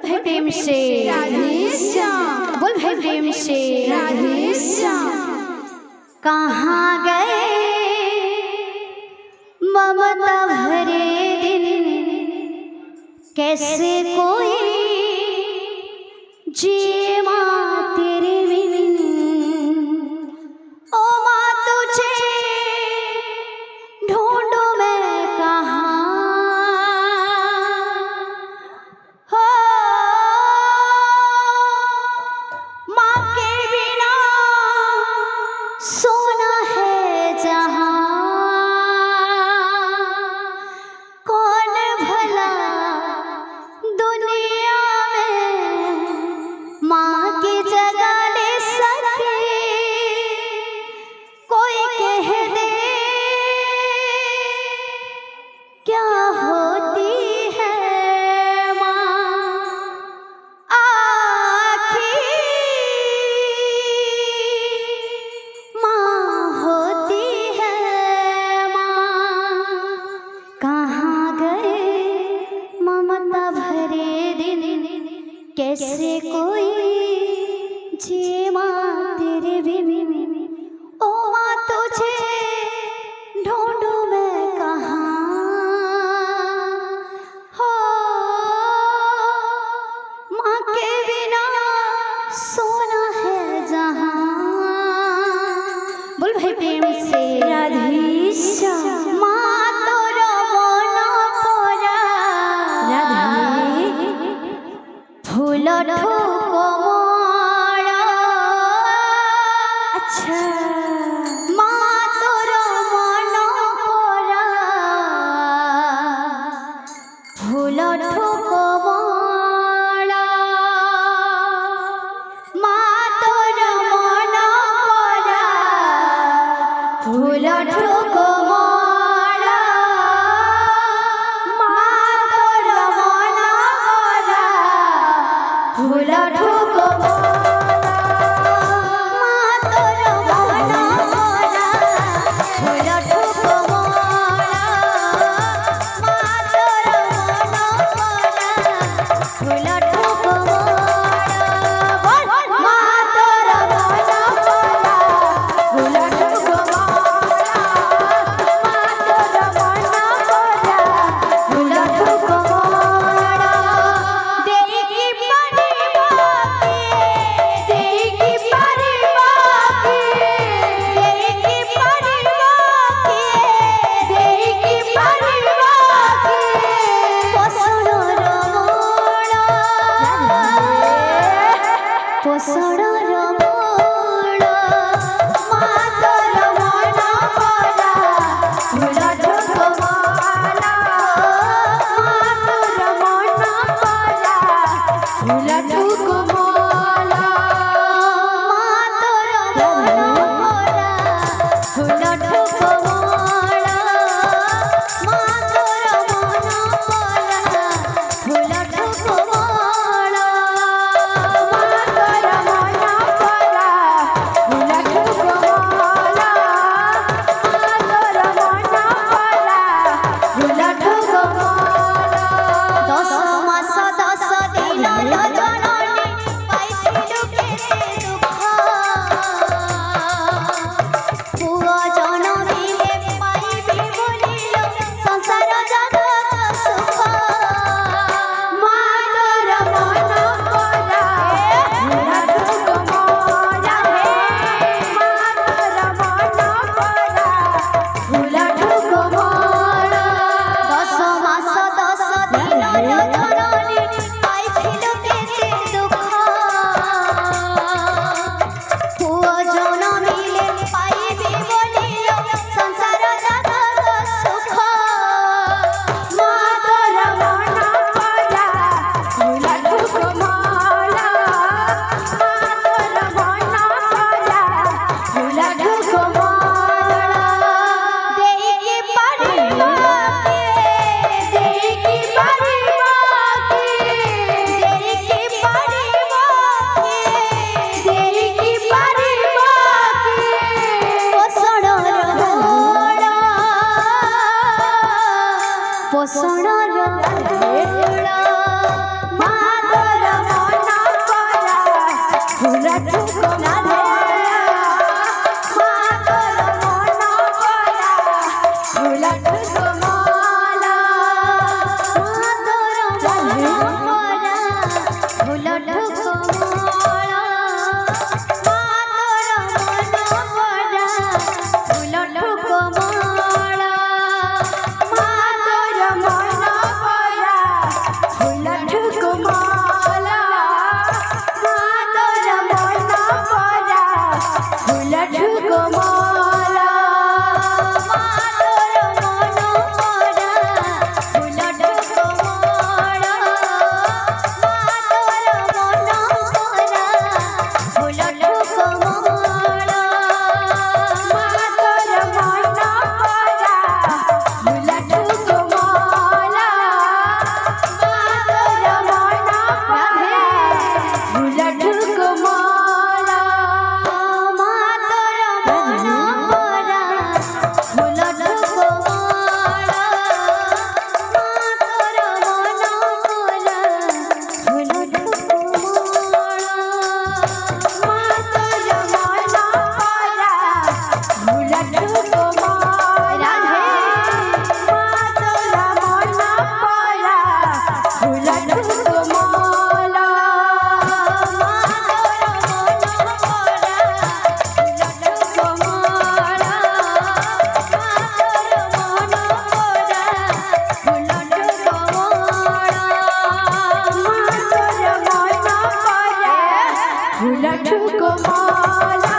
भाई प्रेम से राधेश्याम, बोल भाई प्रेम से राधेश्याम। कहाँ गए ममता भरे दिन, कैसे कोई जिए माँ तेरे बिन। ओ माँ तुझे ढूंढूं मैं कहाँ, हो माँ के बिना सोना है जहाँ। कौन भला दुनिया में माँ की जगह ले सके, कोई कह दे क्या होती है माँ आखिर, माँ होती है माँ। कहाँ गए ममता भरे दिन, कैसे कोई जिए माँ तेरे बिन। ओ माँ तुझे ढूंढूं मैं कहाँ, हो माँ के बिना सोना है जहाँ। बोल भाई प्रेम से राधेश्याम, माँ तोरा मना पड़ा, राधे फूल ठोको मोड़ा। अच्छा माँ तोरा मना पड़ा, फूल ठोको मोड़ा। माँ तोरा मना पड़ा, फूल ठोको मोड़ा। माँ तोरा मना पड़ा, फूल ठोको मोड़ा। माँ तोरा मना पड़ा, फूल ठोको मोड़ा। माँ तोरा मना पड़ा, फूल ठोको मोड़ा। बोल माँ तोरा मना पड़ा, फूल ठोको मोड़ा। माँ तोरा मना पड़ा, फूल ठोको मोड़ा। देगी परिवार के, देगी परिवार के, देगी परिवार के, देगी परिवार के। पोसड़ो मोड़ा, पोसड़ो मोड़ा। माँ तोरा मना पड़ा, फूल ठोको मोड़ा। माँ तोरा मना पड़ा, फूल ठोको मोड़ा। माँ तोरा मना पड़ा, फूल ठोको मोड़ा। माँ तोरा मना पड़ा, फूल ठोको मोड़ा। माँ तोरा मना पड़ा, फूल ठोको मोड़ा। माँ तोरा मना पड़ा, फूल ठोको मोड़ा। 10 मास 10 दिन जननी झूला ठुको माला